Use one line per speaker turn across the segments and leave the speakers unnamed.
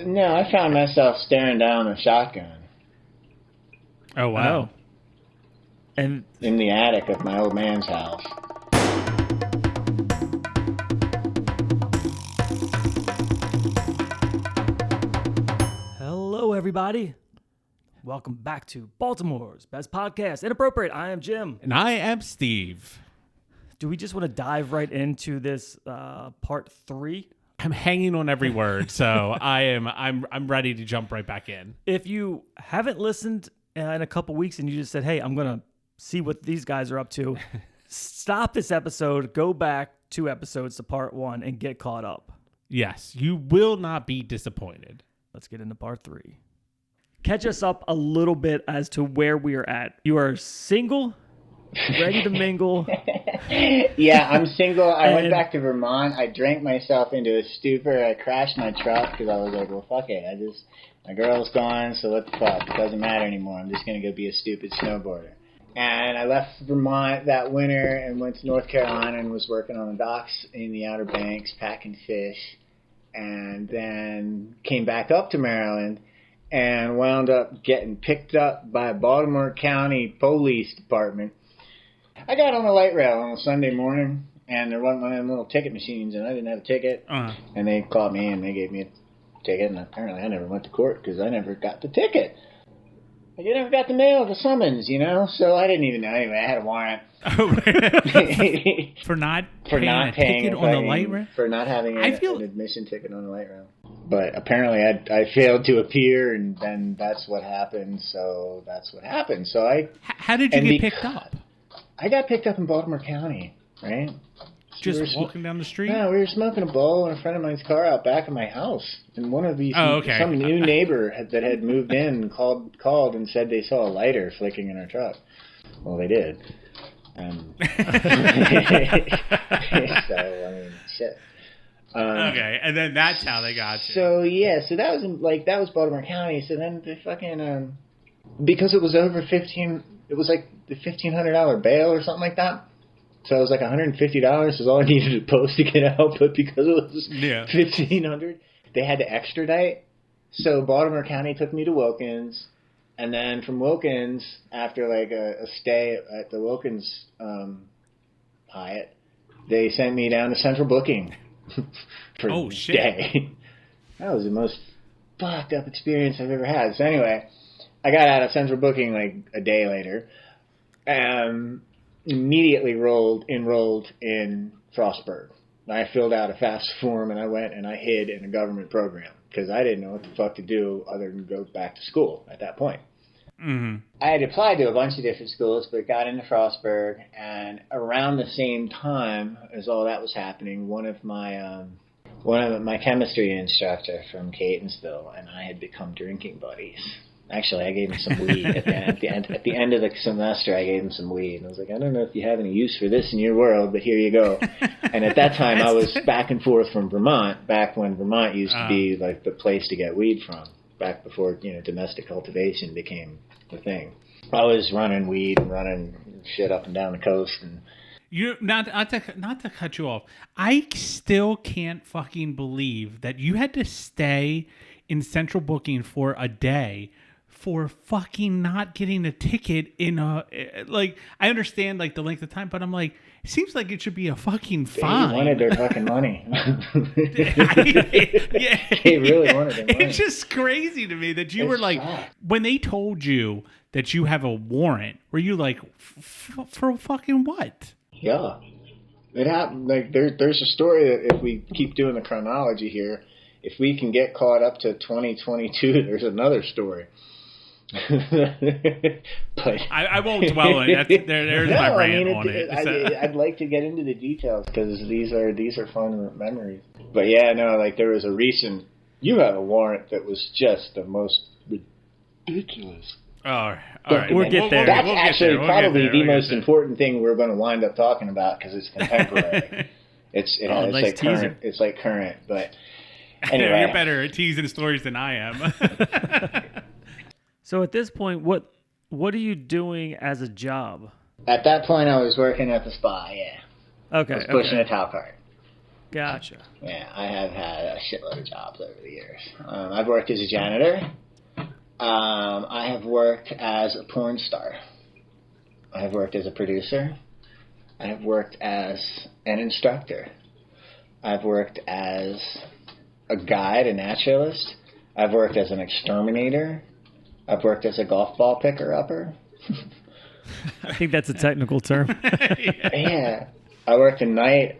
No, I found myself staring down a shotgun.
Oh, wow.
And
in the attic of my old man's house.
hello, everybody. Welcome back to Baltimore's Best Podcast, Inappropriate. I am Jim.
And I am Steve.
Do we just want to dive right into this part 3?
I'm hanging on every word, so I'm ready to jump right back in.
If you haven't listened in a couple weeks and you just said, hey, I'm going to see what these guys are up to, stop this episode, go back 2 episodes to part 1 and get caught up.
Yes, you will not be disappointed.
Let's get into part 3. Catch us up a little bit as to where we are at. You are single, ready to mingle.
Yeah, I'm single. I went back to Vermont. I drank myself into a stupor. I crashed my truck because I was like, well, fuck it. My girl's gone, so what the fuck? It doesn't matter anymore. I'm just going to go be a stupid snowboarder. And I left Vermont that winter and went to North Carolina and was working on the docks in the Outer Banks, packing fish. And then came back up to Maryland and wound up getting picked up by Baltimore County Police Department. I got on the light rail on a Sunday morning, and there wasn't one of them little ticket machines, and I didn't have a ticket. And they called me, and they gave me a ticket, and apparently I never went to court because I never got the ticket. I never got the mail, the summons, so I didn't even know. Anyway, I had a warrant.
For not paying a ticket on the light rail?
For not having an admission ticket on the light rail. But apparently I failed to appear, and then that's what happened, so that's what happened. So
How did you get picked up?
I got picked up in Baltimore County, right?
Just walking down the street?
No, we were smoking a bowl in a friend of mine's car out back of my house. And one of these, some new neighbor that had moved in called and said they saw a lighter flicking in our truck. Well, they did. So, I mean, shit.
Okay, and then that's how they got you.
So, yeah, so that was Baltimore County. So then the fucking, because it was over it was like the $1,500 bail or something like that. So it was like $150 was all I needed to post to get out, but because it was $1,500, they had to extradite. So Baltimore County took me to Wilkins, and then from Wilkins, after like a stay at the Wilkins Hyatt, they sent me down to Central Booking for a day. That was the most fucked up experience I've ever had. So anyway, I got out of Central Booking like a day later. Immediately enrolled in Frostburg. I filled out a FAFSA form and I went and I hid in a government program because I didn't know what the fuck to do other than go back to school at that point.
Mm-hmm.
I had applied to a bunch of different schools, but got into Frostburg, and around the same time as all that was happening, one of my chemistry instructor from Catonsville and I had become drinking buddies. Actually, I gave him some weed at the end of the semester. I gave him some weed, and I was like, I don't know if you have any use for this in your world, but here you go. And at that time, I was back and forth from Vermont, back when Vermont used to be like the place to get weed from, back before domestic cultivation became the thing. I was running weed and running shit up and down the coast, and
not to cut you off. I still can't fucking believe that you had to stay in Central Booking for a day for fucking not getting a ticket in a, like, I understand like the length of time, but I'm like, it seems like it should be a fucking fine.
They wanted their fucking money.
They
really wanted their money.
It's just crazy to me that you were like, when they told you that you have a warrant, were you like, for fucking what?
Yeah. It happened. Like, there's a story that if we keep doing the chronology here, if we can get caught up to 2022, there's another story. But
I won't dwell on it. There's my rant on it.
I'd like to get into the details because these are fun memories. But yeah, no, like there was a recent. You had a warrant that was just the most ridiculous.
Oh, all right.
We'll get there.
That's actually probably the most important thing we're going to wind up talking about because it's contemporary. It's like current, but. Anyway.
You're better at teasing stories than I am.
So at this point, what are you doing as a job?
At that point, I was working at the spa, yeah.
Okay.
I was pushing a towel cart.
Gotcha.
Yeah, I have had a shitload of jobs over the years. I've worked as a janitor. I have worked as a porn star. I have worked as a producer. I have worked as an instructor. I've worked as a guide, a naturalist. I've worked as an exterminator. I've worked as a golf ball picker-upper.
I think that's a technical term.
Yeah. I worked a night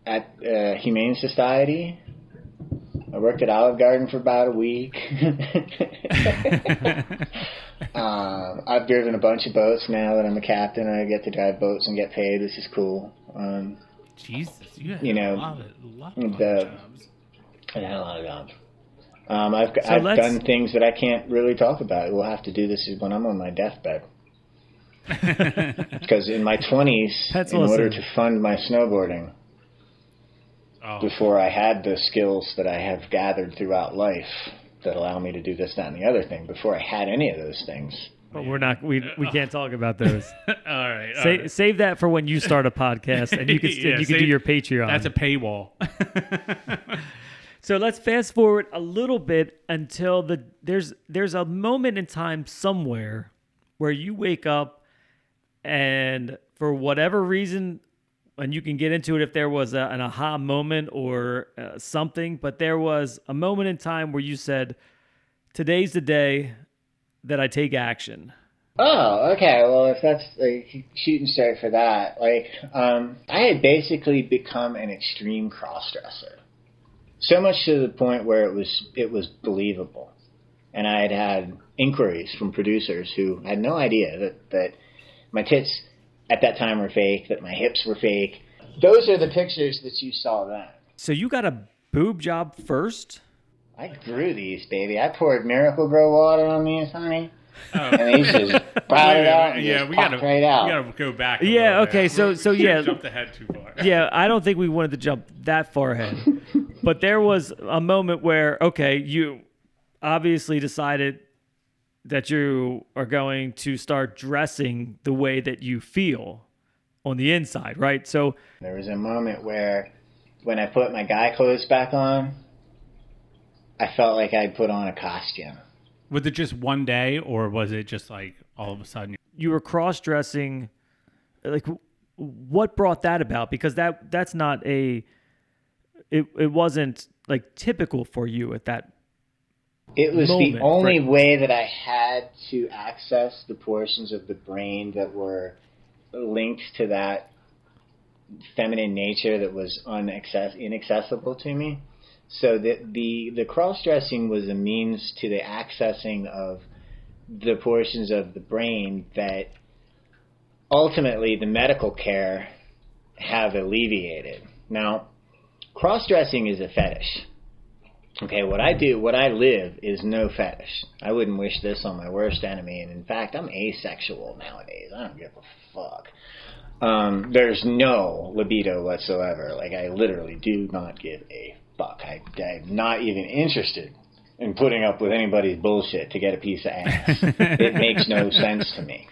at Humane Society. I worked at Olive Garden for about a week. I've driven a bunch of boats now that I'm a captain. I get to drive boats and get paid, which is cool.
Jesus, you had
a
lot of jobs.
I had a lot of jobs. I've done things that I can't really talk about. We'll have to do this when I'm on my deathbed. Because in my 20s, in order to fund my snowboarding, before I had the skills that I have gathered throughout life that allow me to do this, that, and the other thing, before I had any of those things.
But we can't talk about those.
All right.
Save that for when you start a podcast and you can do your Patreon.
That's a paywall.
So let's fast forward a little bit until there's a moment in time somewhere where you wake up and for whatever reason, and you can get into it if there was an aha moment or something, but there was a moment in time where you said, today's the day that I take action.
Oh, okay. Well, if that's like shooting straight for that, I had basically become an extreme cross-dresser. So much to the point where it was believable. And I had inquiries from producers who had no idea that my tits at that time were fake, that my hips were fake. Those are the pictures that you saw then.
So you got a boob job first?
I grew these, baby. I poured Miracle Grow water on these, honey. And these just brought it out and just popped right out.
We gotta go back.
Okay. So yeah.
Jumped ahead too far.
Yeah, I don't think we wanted to jump that far ahead. But there was a moment where, okay, you obviously decided that you are going to start dressing the way that you feel on the inside, right? So
there was a moment where when I put my guy clothes back on, I felt like I'd put on a costume.
Was it just one day, or was it just like all of a sudden?
You were cross-dressing. Like, what brought that about? Because that's not it wasn't like typical for you at that
It was
moment,
the only way that I had to access the portions of the brain that were linked to that feminine nature that was inaccessible to me. So the cross-dressing was a means to the accessing of the portions of the brain that ultimately the medical care have alleviated. Now, cross-dressing is a fetish. Okay, what I live is no fetish. I wouldn't wish this on my worst enemy, and in fact, I'm asexual nowadays. I don't give a fuck. There's no libido whatsoever. Like, I literally do not give a fuck. I'm not even interested in putting up with anybody's bullshit to get a piece of ass. It makes no sense to me.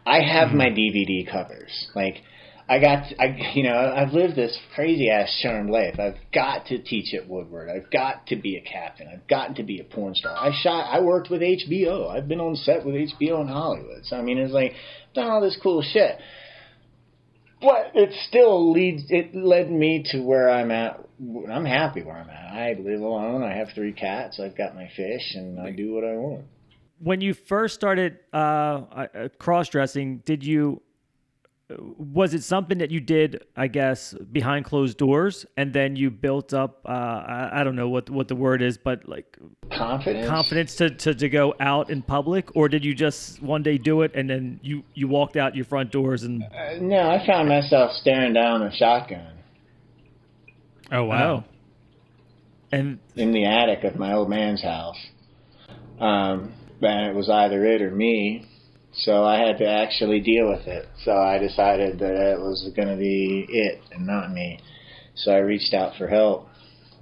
I have my DVD covers. Like, I've lived this crazy ass charmed life. I've got to teach at Woodward. I've got to be a captain. I've got to be a porn star. I worked with HBO. I've been on set with HBO in Hollywood. So I mean, it's like, I've done all this cool shit. But it led me to where I'm at. I'm happy where I'm at. I live alone. I have 3 cats. I've got my fish, and I do what I want.
When you first started cross-dressing, was it something that you did, I guess, behind closed doors, and then you built up, I don't know what the word is, but like confidence to go out in public? Or did you just one day do it and then you walked out your front doors and...
No, I found myself staring down a shotgun.
Oh, wow.
And
in the attic of my old man's house. And it was either it or me. So I had to actually deal with it. So I decided that it was going to be it and not me. So I reached out for help.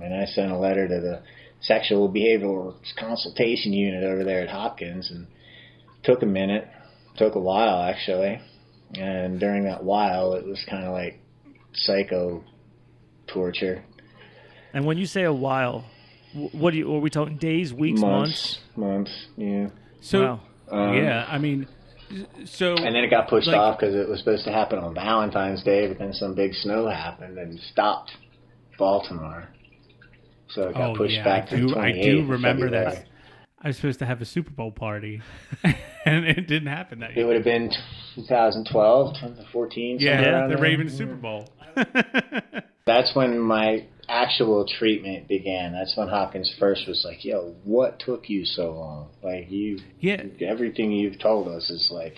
And I sent a letter to the sexual behavioral consultation unit over there at Hopkins. And it took a minute. It took a while, actually. And during that while, it was kind of like psycho torture.
And when you say a while, what are we talking? Days, weeks, months?
Months, yeah.
So,
Wow.
yeah, I mean, so...
And then it got pushed off because it was supposed to happen on Valentine's Day, but then some big snow happened and stopped Baltimore. So it got pushed back to the 28th.
I do remember
February.
that. I was supposed to have a Super Bowl party, and it didn't happen that year.
It would have been 2012, 2014.
Yeah, the Ravens Super Bowl.
That's when my actual treatment began. That's when Hopkins first was like, yo, what took you so long? Like, everything you've told us is like,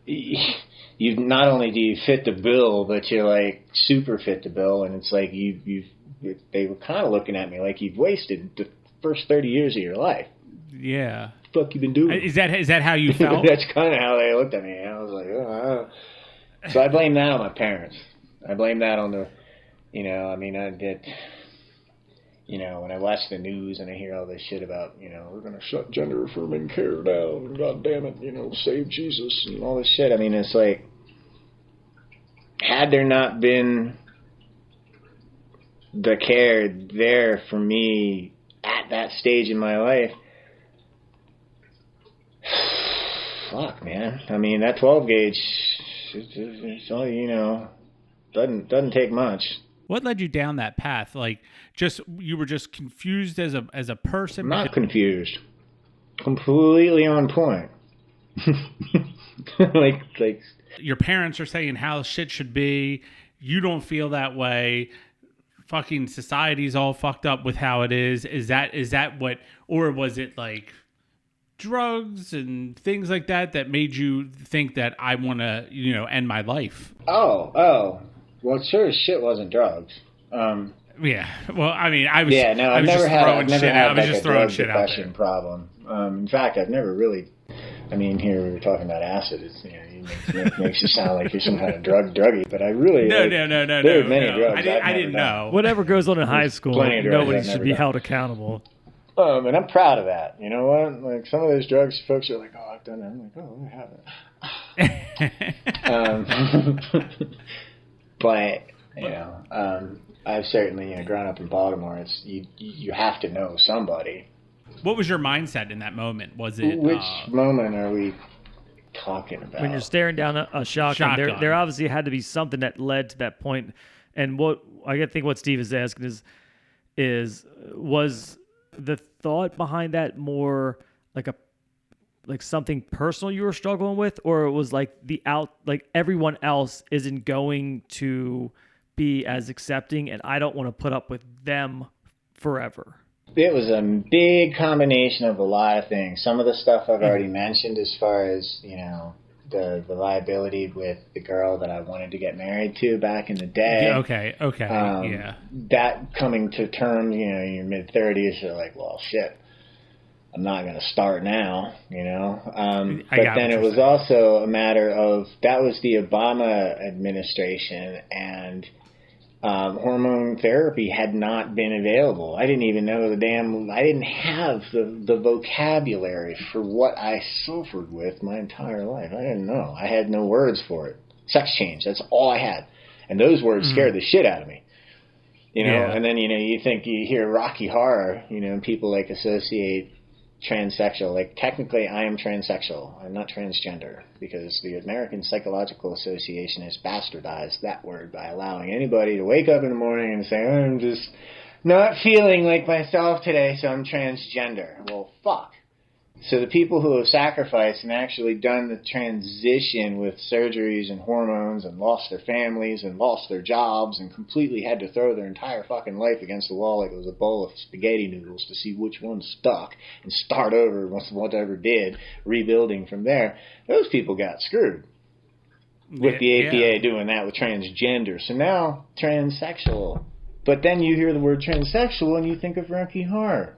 you not only do you fit the bill, but you're like super fit the bill. And it's like, they were kind of looking at me like you've wasted the first 30 years of your life.
Yeah.
What the fuck you been doing?
Is that how you felt?
That's kind of how they looked at me. I was like, oh. So I blame that on my parents. I blame that on the, I did, when I watch the news and I hear all this shit about, we're going to shut gender affirming care down, God damn it, save Jesus and all this shit. I mean, it's like, had there not been the care there for me at that stage in my life, fuck, man. I mean, that 12 gauge, it's all, doesn't take much.
What led you down that path? Like, you were just confused as a person?
Not confused. Completely on point. like
your parents are saying how shit should be. You don't feel that way. Fucking society's all fucked up with how it is. Is that what, or was it like drugs and things like that made you think that I want to, end my life?
Oh. Well, sure as shit wasn't drugs.
Yeah. Well, I mean, I was.
Yeah, no,
I've never had a drug
depression problem. In fact, I've never really. I mean, here we were talking about acid. It's, it makes you sound like you're some kind of druggie, but I really
no.
There are many drugs.
I didn't know.
Whatever goes on in high school, nobody should be held accountable.
And I'm proud of that. You know what? Like, some of those drugs, folks are like, "Oh, I've done that." I'm like, "Oh, I haven't." But I've certainly grown up in Baltimore. It's you have to know somebody.
What was your mindset in that moment? Was it
which moment are we talking about?
When you're staring down a shotgun. There obviously had to be something that led to that point. And what I think what Steve is asking was the thought behind that more like something personal you were struggling with, or it was like everyone else isn't going to be as accepting and I don't want to put up with them forever?
It was a big combination of a lot of things. Some of the stuff I've already mentioned as far as, the liability with the girl that I wanted to get married to back in the day.
Yeah, okay, yeah.
That coming to terms, in your mid-30s, you're like, well, shit. I'm not going to start now, But then it was also a matter of, that was the Obama administration, and hormone therapy had not been available. I didn't even know I didn't have the vocabulary for what I suffered with my entire life. I didn't know. I had no words for it. Sex change, that's all I had. And those words scared the shit out of me. And then, you hear Rocky Horror, people like associate transsexual. Like, technically I am transsexual. I'm not transgender, because the American Psychological Association has bastardized that word by allowing anybody to wake up in the morning and say, I'm just not feeling like myself today, so I'm transgender. Well, fuck. So the people who have sacrificed and actually done the transition with surgeries and hormones and lost their families and lost their jobs and completely had to throw their entire fucking life against the wall like it was a bowl of spaghetti noodles to see which one stuck and start over once whatever did, rebuilding from there, those people got screwed with the APA doing that with transgender. So now, transsexual. But then you hear the word transsexual and you think of Rocky Horror.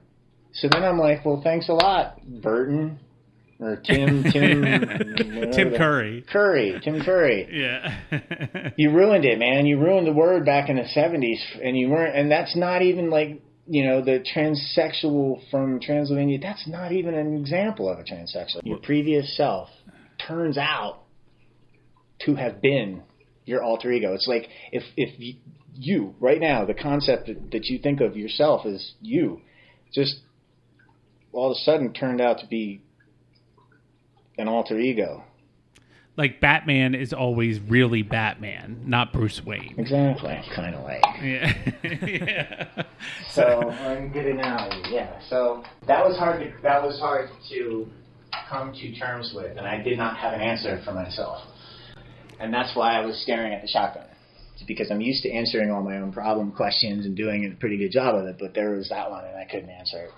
So then I'm like, well, thanks a lot, Burton, or Tim
Curry.
Tim Curry.
Yeah.
You ruined it, man. You ruined the word back in the 70s, and that's not even like, the transsexual from Transylvania, that's not even an example of a transsexual. Your previous self turns out to have been your alter ego. It's like if you right now, the concept that you think of yourself as you, just all of a sudden turned out to be an alter ego.
Like Batman is always really Batman, not Bruce Wayne.
Exactly, kind of like.
Yeah. Yeah.
So a good analogy. Yeah. So that was hard to come to terms with, and I did not have an answer for myself. And that's why I was staring at the shotgun. It's because I'm used to answering all my own problem questions and doing a pretty good job of it, but there was that one and I couldn't answer it,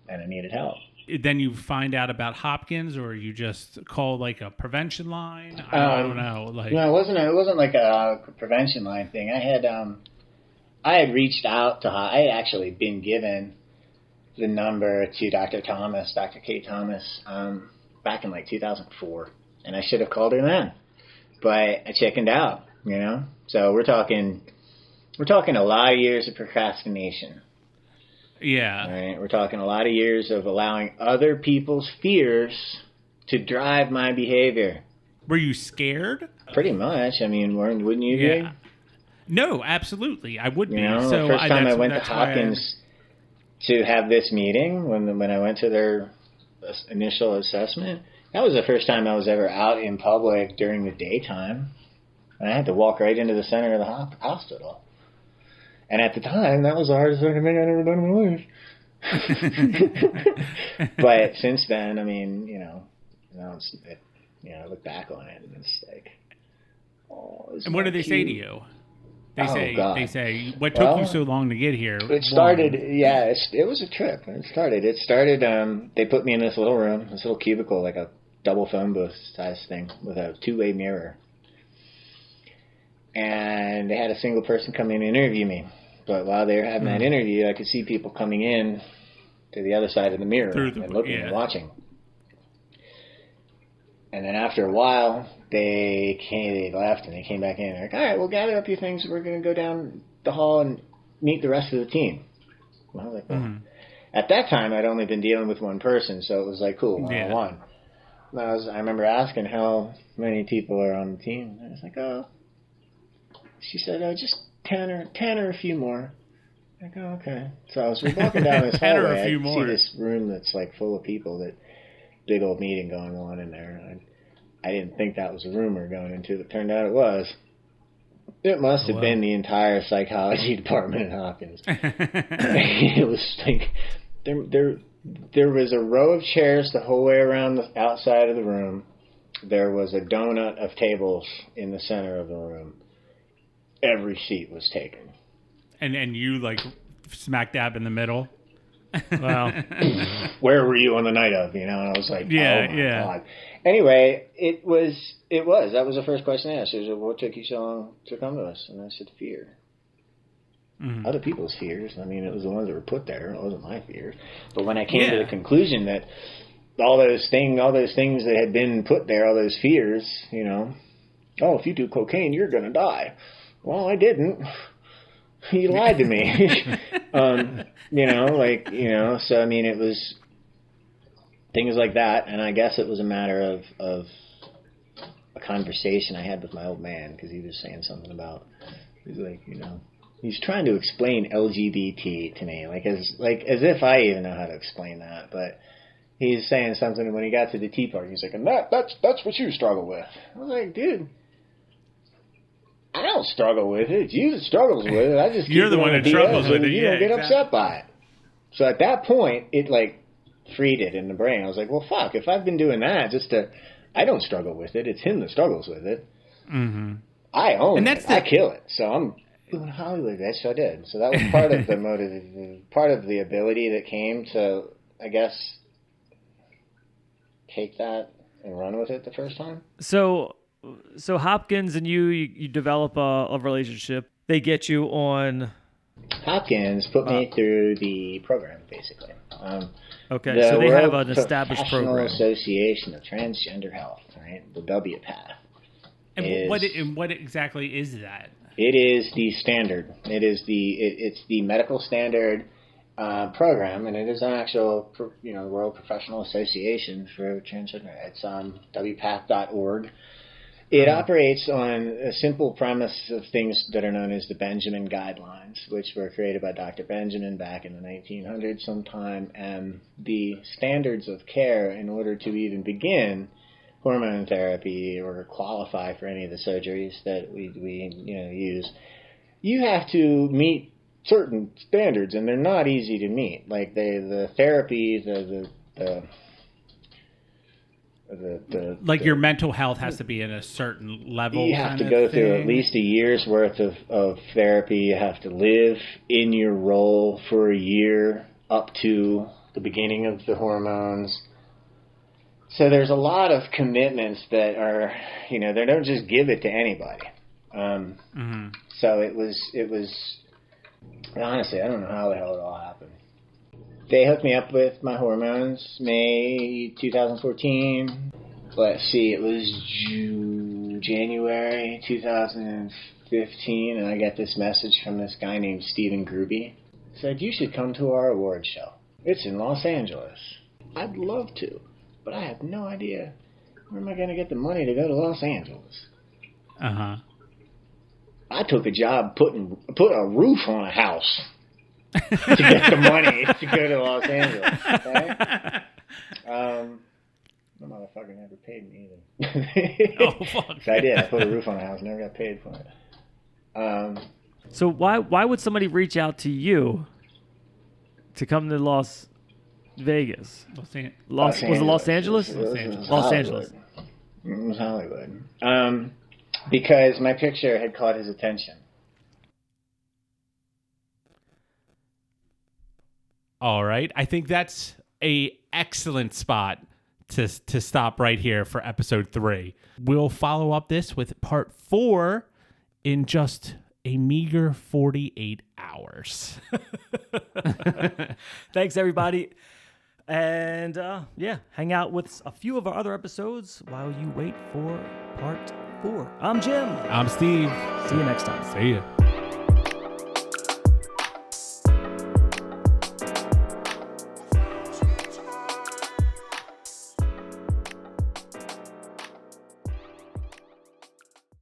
and I needed help.
Then you find out about Hopkins, or you just call like a prevention line? I don't know. Like,
no, it wasn't like a prevention line thing. I had reached out to. I had actually been given the number to Dr. K. Thomas, back in like 2004, and I should have called her then, but I chickened out. You know, so we're talking a lot of years of procrastination.
yeah.
Right? We're talking a lot of years of allowing other people's fears to drive my behavior.
Were you scared?
Pretty much. I mean, wouldn't you be?
Yeah. No, absolutely. I would be.
You know,
so
the first time I went to Hopkins to have this meeting, when I went to their initial assessment, that was the first time I was ever out in public during the daytime. And I had to walk right into the center of the hospital. And at the time, that was the hardest fucking thing I'd ever done in my life. But since then, I mean, I look back on it and it's like, oh.
And what do they say to you? They say, what took you so long to get here?
It started, it was a trip. It started, they put me in this little room, this little cubicle, like a double phone booth size thing with a two-way mirror. And they had a single person come in and interview me. But while they were having that interview, I could see people coming in to the other side of the mirror and looking and watching. And then after a while, they left and they came back in. They're like, all right, we'll gather up your things. We're going to go down the hall and meet the rest of the team. And I was like, well, at that time, I'd only been dealing with one person, so it was like, cool, one-on-one. I remember asking how many people are on the team. And I was like, oh. She said, oh, just 10 or a few more. I go, okay. So I was walking down this hallway. I see this room that's like full of people, that big old meeting going on in there. And I didn't think that was a room we were going into, but it turned out it was. It must have been the entire psychology department at Hopkins. It was like there was a row of chairs the whole way around the outside of the room. There was a donut of tables in the center of the room. Every seat was taken. And
you, like, smack dab in the middle?
Wow.
Where were you on the night of, And I was like, oh my God. Anyway, it was. That was the first question I asked. She said, what took you so long to come to us? And I said, fear. Mm-hmm. Other people's fears. I mean, it was the ones that were put there. It wasn't my fears. But when I came to the conclusion that all those things that had been put there, all those fears, oh, if you do cocaine, you're going to die. Well, I didn't. He lied to me. So I mean, it was things like that. And I guess it was a matter of a conversation I had with my old man, because he was saying something about, he's like, he's trying to explain LGBT to me, as if I even know how to explain that. But he's saying something when he got to the tea party. He's like, and that's what you struggle with. I was like, dude, I don't struggle with it. It's you that struggles with it. I just
You're the one that struggles with it.
You don't get upset by it. So at that point, it freed it in the brain. I was like, well, fuck. If I've been doing that, I don't struggle with it. It's him that struggles with it. Mm-hmm. I own it. I kill it. So I'm doing Hollywood. So I did. So that was part of the motive, part of the ability that came to, I guess, take that and run with it the first time.
So Hopkins and you develop a relationship. They get you on.
Hopkins put me through the program, basically.
Okay, so they have an established program.
Professional Association of Transgender Health, right? The WPATH.
And what exactly is that?
It is the standard. It's the medical standard program, and it is an actual, World Professional Association for Transgender. It's WPATH.org. It operates on a simple premise of things that are known as the Benjamin Guidelines, which were created by Dr. Benjamin back in the 1900s sometime, and the standards of care in order to even begin hormone therapy or qualify for any of the surgeries that we use, you have to meet certain standards, and they're not easy to meet. Like the therapy,
your mental health has to be at a certain level.
You have to go through at least a year's worth of therapy. You have to live in your role for a year up to the beginning of the hormones. So there's a lot of commitments that are, they don't just give it to anybody. So it was, honestly, I don't know how the hell it all happened. They hooked me up with my hormones May 2014. Let's see, it was January 2015, and I got this message from this guy named Stephen Gruby. He said, "You should come to our award show. It's in Los Angeles." I'd love to, but I have no idea where am I going to get the money to go to Los Angeles. I took a job put a roof on a house to get the money to go to Los Angeles. Okay? The motherfucker never paid me either.
Oh, fuck.
So I did. I put a roof on a house, never got paid for it.
So why would somebody reach out to you to come to Las Vegas?
Los Angeles.
Was it Los Angeles?
Los Angeles.
Los Angeles.
It was Hollywood. Because my picture had caught his attention.
All right. I think that's an excellent spot to stop right here for episode 3. We'll follow up this with part 4 in just a meager 48 hours.
Thanks, everybody. And hang out with a few of our other episodes while you wait for part 4. I'm Jim.
I'm Steve.
See you next time.
See ya.